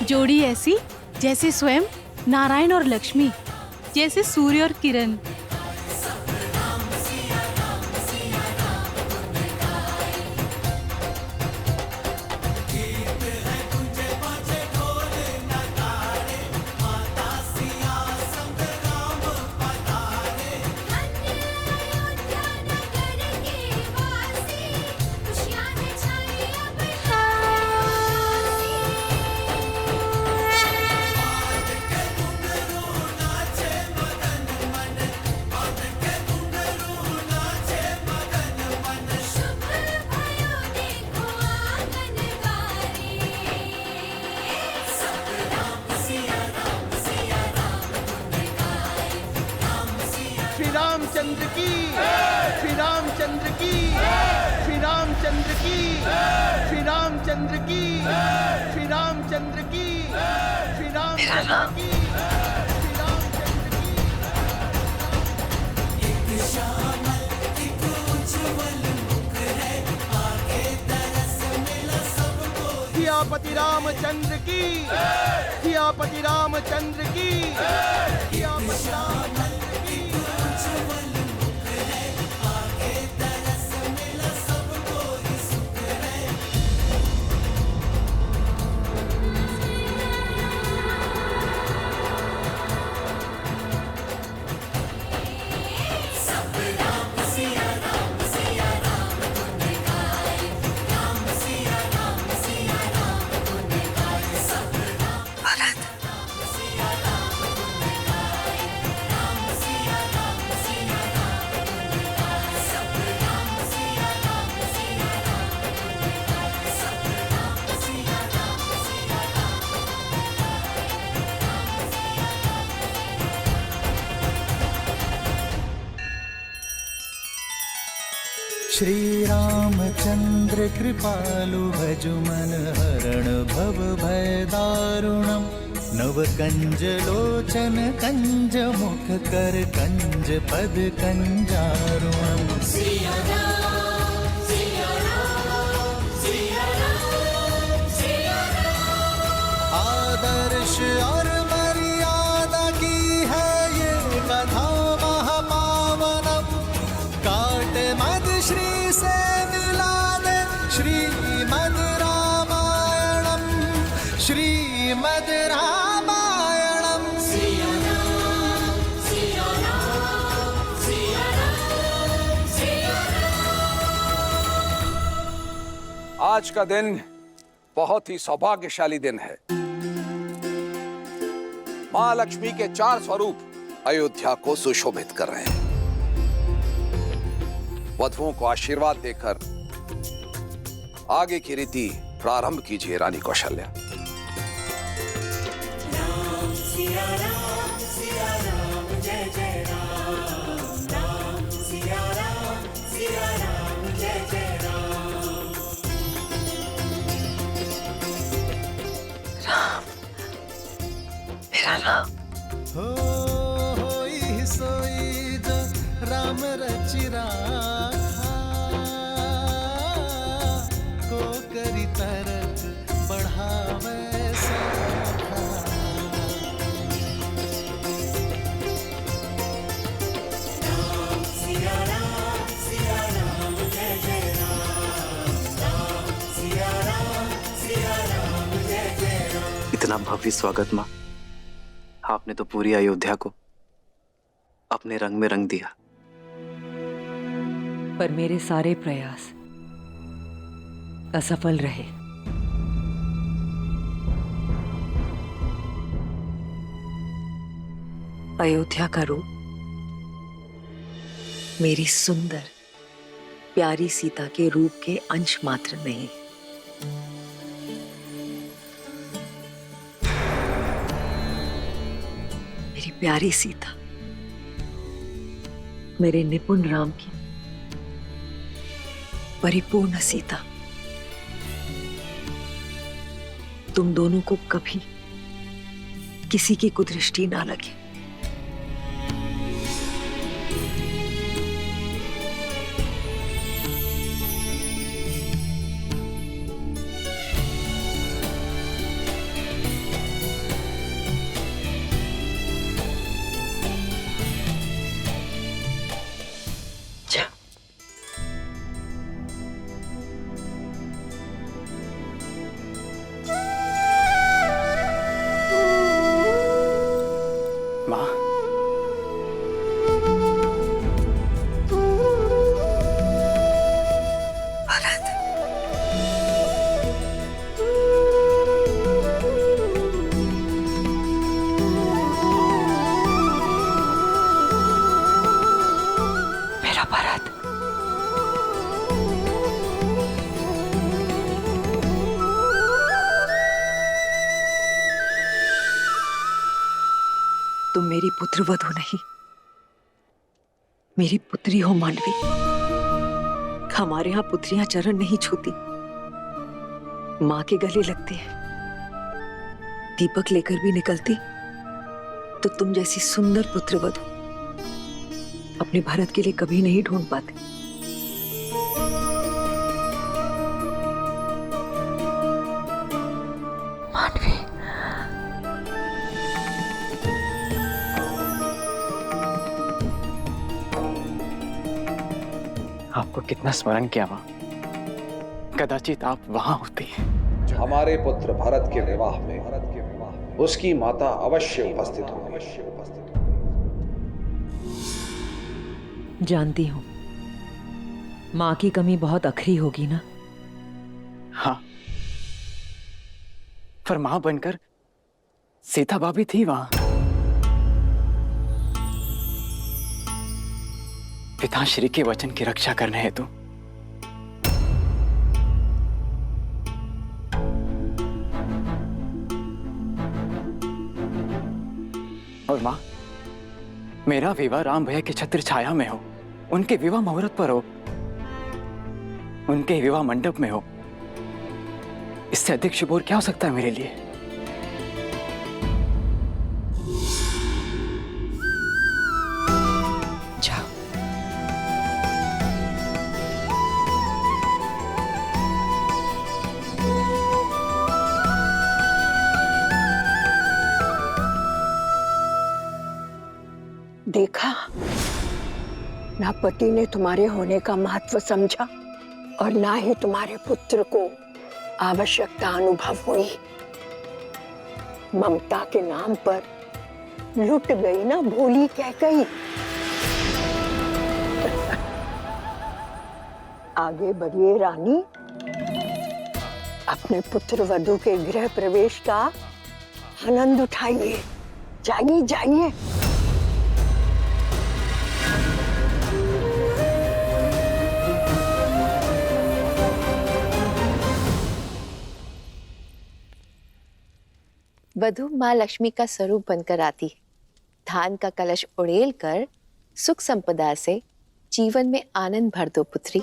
जोड़ी ऐसी जैसे स्वयं नारायण और लक्ष्मी, जैसे सूर्य और किरण। श्री रामचंद्र की, श्री रामचंद्र की, श्री रामचंद्र की, श्री रामचंद्र की, श्री रामचंद्र की, श्री रामचंद्र की, श्री रामचंद्र की। एक श्यामल एक उज्ज्वल मुख है, आगे तरस मिला सबको। सियापति रामचंद्र की, सियापति रामचंद्र की, सियापति रामचंद्र की। श्री रामचंद्र कृपालु भजु मन हरण भव भय दारुणम। नव कंज लोचन कंज मुख कर कंज पद कंजारुणम। सिया राम, सिया राम, सिया राम, सिया राम। आदर्श और मर्यादा की है ये कथा महापावनम। काट मद श्री से मिला दे श्रीमद रामायणम, श्रीमद रामायणम। सिया राम, सिया राम, सिया राम, सिया राम। आज का दिन बहुत ही सौभाग्यशाली दिन है। मां लक्ष्मी के 4 स्वरूप अयोध्या को सुशोभित कर रहे हैं। वधुओं को आशीर्वाद देकर आगे की रीति प्रारंभ कीजिए रानी कौशल्या। राम सिया राम, सिया राम, जय जय राम। राम सिया राम, सिया राम, जय जय राम। राम, मेरा राम। होई सोई जो राम रचि राखा, को करी तरक बढ़ावे सखा। राम सिया राम, सिया राम, जय जय राम। राम सिया राम, सिया राम, जय जय राम। इतना भव्य स्वागत माँ, आपने तो पूरी अयोध्या को अपने रंग में रंग दिया। पर मेरे सारे प्रयास असफल रहे। अयोध्या का रूप मेरी सुंदर प्यारी सीता के रूप के अंश मात्र नहीं। मेरी प्यारी सीता मेरे निपुण राम की परिपूर्ण सीता। तुम दोनों को कभी किसी की कुदृष्टि ना लगे। तुम मेरी पुत्रवधू नहीं, मेरी पुत्री हो मांडवी। हमारे यहाँ पुत्रियां चरण नहीं छूती, माँ के गले लगती है। दीपक लेकर भी निकलती तो तुम जैसी सुंदर पुत्रवधू अपने भारत के लिए कभी नहीं ढूंढ पाते। मांडवी, आपको कितना स्मरण किया माँ, कदाचित आप वहां होती। हमारे पुत्र भरत के विवाह में उसकी माता अवश्य उपस्थित होगी। जानती हूँ माँ की कमी बहुत अखरी होगी ना। हाँ, पर मां बनकर सीता भाभी थी वहां। पिताश्री के वचन की रक्षा करने हेतु। और मां, मेरा विवाह राम भैया के छत्र छाया में हो, उनके विवाह मुहूर्त पर हो, उनके विवाह मंडप में हो। इससे अधिक शुभ और क्या हो सकता है मेरे लिए। जाओ। देखा, ना पति ने तुम्हारे होने का महत्व समझा और ना ही तुम्हारे पुत्र को आवश्यकता अनुभव हुई। ममता के नाम पर लुट गई ना भोली कैकई। आगे बढ़िए रानी, अपने पुत्र वधू के गृह प्रवेश का आनंद उठाइए। जाइए जाइए। वधू माँ लक्ष्मी का स्वरूप बनकर आती है। धान का कलश उड़ेल कर सुख संपदा से जीवन में आनंद भर दो पुत्री।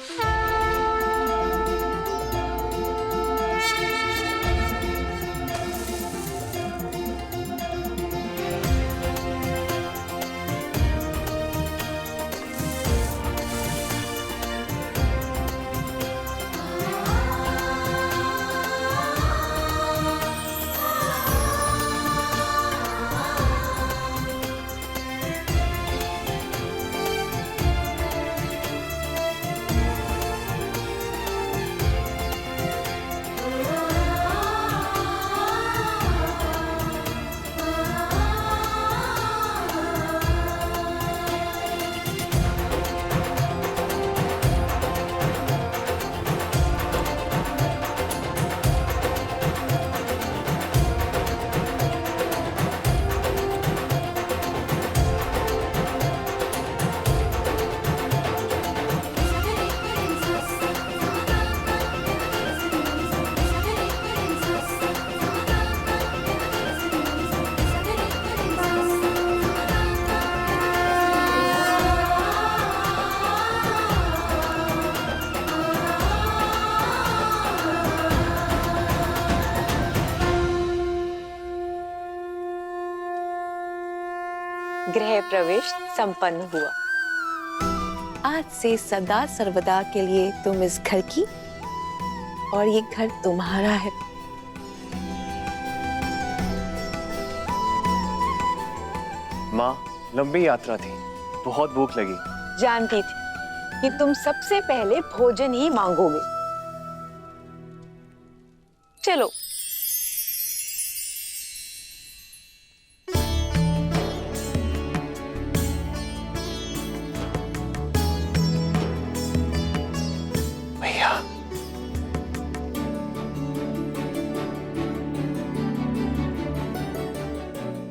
गृह प्रवेश संपन्न हुआ। आज से सदा सर्वदा के लिए तुम इस घर की और ये घर तुम्हारा है। माँ, लंबी यात्रा थी, बहुत भूख लगी। जानती थी कि तुम सबसे पहले भोजन ही मांगोगे। चलो। भैया,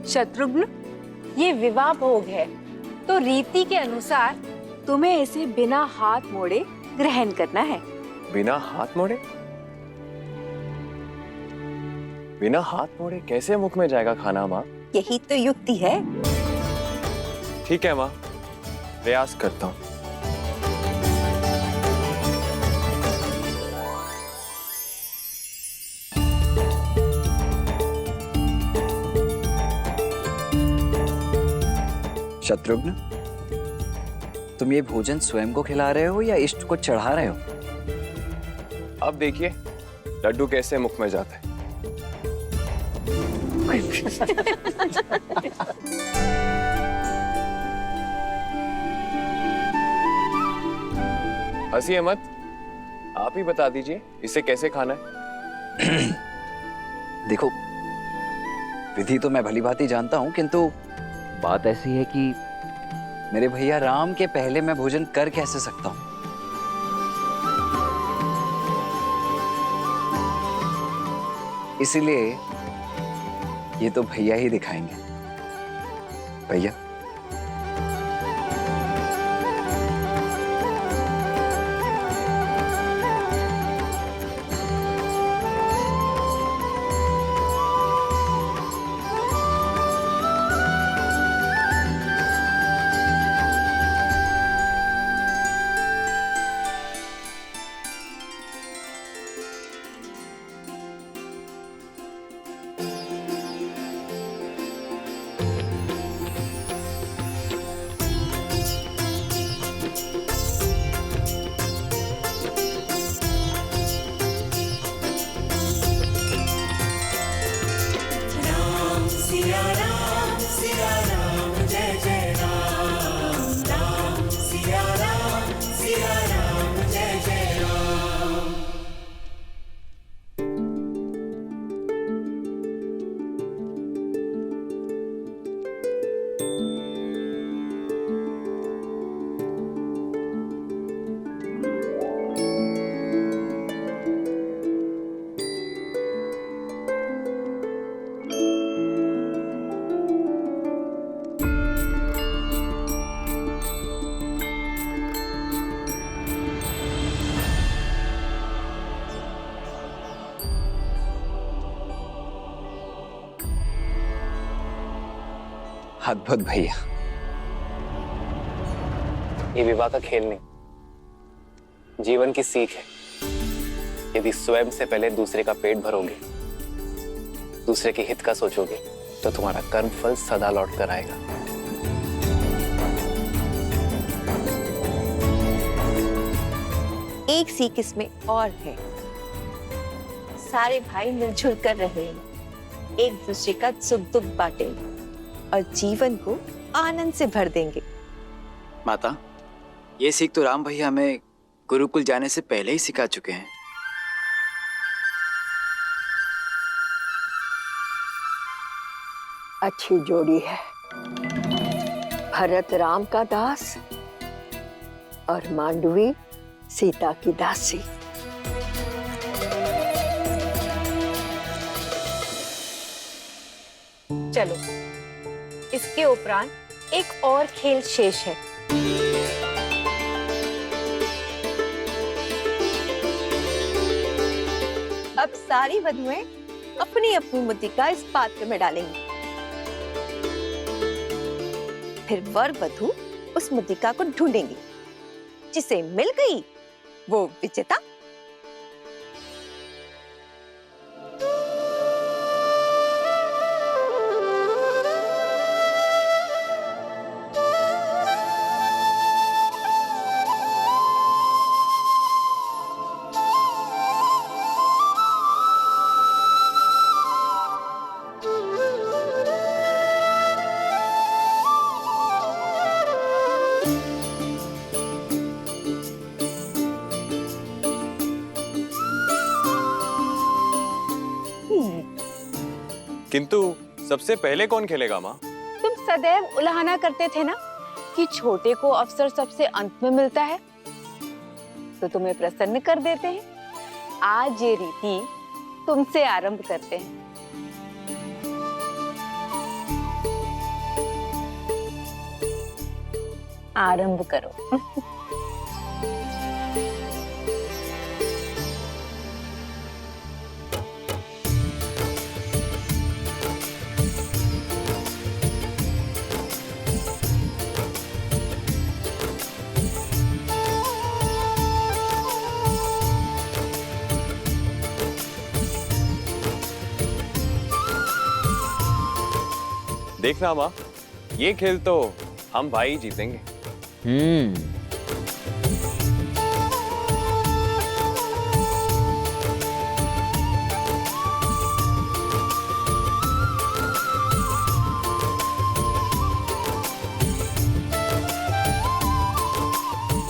शत्रुघ्न, ये विवाह भोग है, तो रीति के अनुसार तुम्हें इसे बिना हाथ मोड़े ग्रहण करना है। बिना हाथ मोड़े? बिना हाथ मोड़े कैसे मुख में जाएगा खाना माँ? यही तो युक्ति है। ठीक है माँ, प्रयास करता हूँ। शत्रुघ्न, तुम ये भोजन स्वयं को खिला रहे हो या इष्ट को चढ़ा रहे हो? अब देखिए लड्डू कैसे मुख में जाता है। हंसिए मत, आप ही बता दीजिए इसे कैसे खाना है। देखो, विधि तो मैं भली भांति जानता हूं, किंतु बात ऐसी है कि मेरे भैया राम के पहले मैं भोजन कर कैसे सकता हूं? इसीलिए ये तो भैया ही दिखाएंगे। भैया, सिया राम जय जय राम, राम सिया राम जय जय राम। अद्भुत भैया। ये विवाह का खेल नहीं, जीवन की सीख है। यदि स्वयं से पहले दूसरे का पेट भरोगे, दूसरे के हित का सोचोगे, तो तुम्हारा कर्म फल सदा लौट कर आएगा। एक सीख इसमें और है, सारे भाई मिलजुल कर रहेंगे, एक दूसरे का सुख दुख बांटेंगे और जीवन को आनंद से भर देंगे। माता, ये सीख तो राम भैया हमें गुरुकुल जाने से पहले ही सिखा चुके हैं। अच्छी जोड़ी है, भरत राम का दास और मांडवी सीता की दासी। चलो, इसके उपरांत एक और खेल शेष है। अब सारी वधुएं अपनी अपनी मुद्रिका इस पात्र में डालेंगी। फिर वर वधु उस मुद्रिका को ढूंढेंगी, जिसे मिल गई वो विजेता। किंतु सबसे पहले कौन खेलेगा माँ? तुम सदैव उलाहना करते थे ना कि छोटे को अवसर सबसे अंत में मिलता है, तो तुम्हें प्रसन्न कर देते हैं। आज ये रीति तुमसे आरंभ करते हैं। आरंभ करो। देखना माँ, ये खेल तो हम भाई जीतेंगे।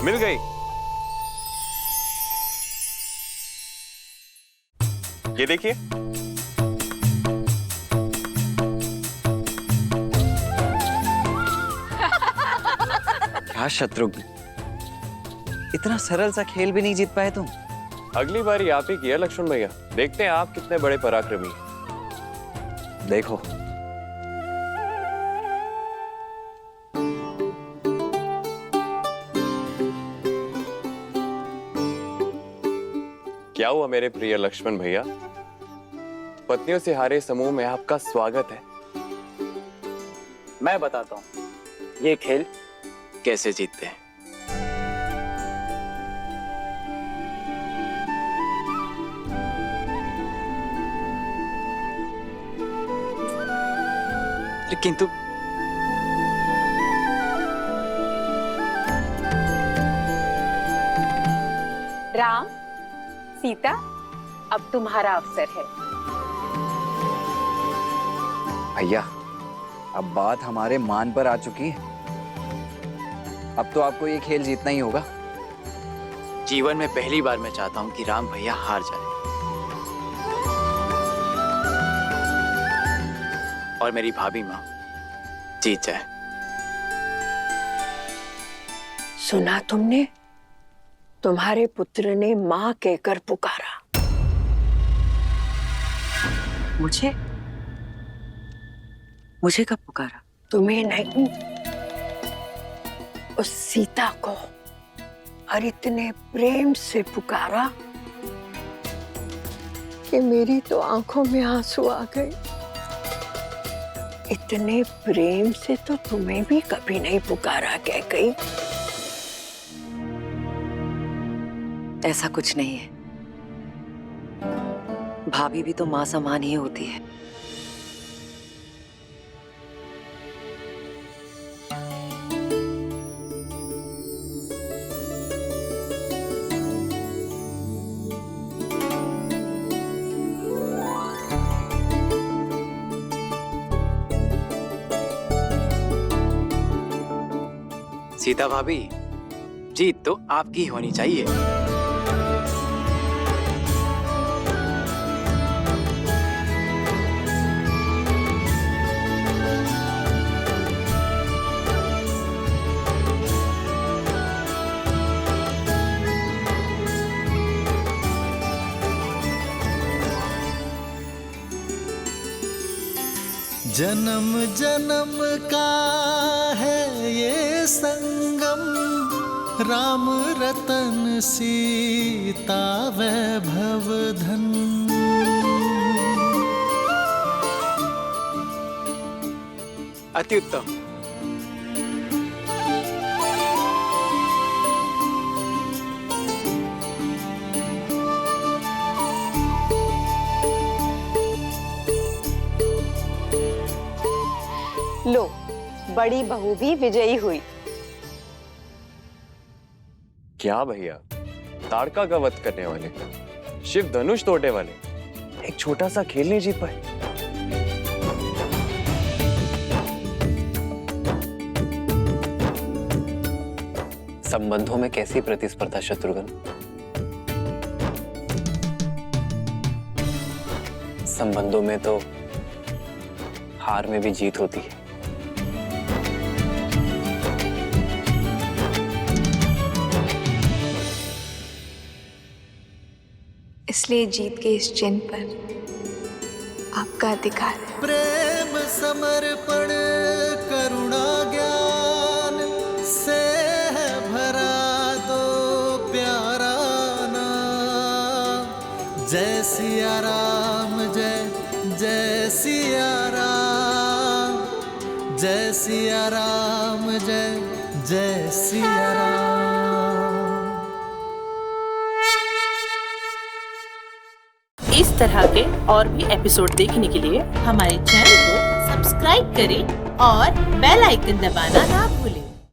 मिल गई। ये देखिए। क्या शत्रुघ्न, इतना सरल सा खेल भी नहीं जीत पाए तुम। अगली बारी आप ही किया लक्ष्मण भैया, देखते हैं आप कितने बड़े पराक्रमी हैं। देखो क्या हुआ मेरे प्रिय लक्ष्मण भैया? पत्नियों से हारे समूह में आपका स्वागत है। मैं बताता हूँ ये खेल कैसे जीतते हैं। किंतु राम, सीता, अब तुम्हारा अवसर है। भैया, अब बात हमारे मान पर आ चुकी है। अब तो आपको ये खेल जीतना ही होगा। जीवन में पहली बार मैं चाहता हूँ कि राम भैया हार जाए और मेरी भाभी माँ जीत जाए। सुना तुमने? तुम्हारे पुत्र ने माँ कहकर पुकारा। मुझे कब पुकारा? तुम्हें नहीं, उस सीता को, और इतने प्रेम से पुकारा कि मेरी तो आंखों में आंसू आ गए। इतने प्रेम से तो तुम्हें भी कभी नहीं पुकारा कैकेयी। ऐसा कुछ नहीं है, भाभी भी तो माँ समान ही होती है। सीता भाभी, जीत तो आपकी होनी चाहिए। जन्म जन्म का है ये संगम, राम रतन सीता वैभव धन। अति उत्तम। लो, बड़ी बहू भी विजयी हुई। क्या भैया, ताड़का का वध करने वाले, शिव धनुष तोड़ने वाले, एक छोटा सा खेल नहीं जीत पाए। संबंधों में कैसी प्रतिस्पर्धा शत्रुघ्न? संबंधों में तो हार में भी जीत होती है। इसलिए जीत के इस चिन्ह पर आपका अधिकार है। प्रेम समर्पण करुणा ज्ञान से है भरा दो प्यारा नाम। जय सिया राम, जय जय सिया राम, जय सिया राम, जय जय सिया राम। इस तरह के और भी एपिसोड देखने के लिए हमारे चैनल को सब्सक्राइब करें और बेल आइकन दबाना ना भूलें।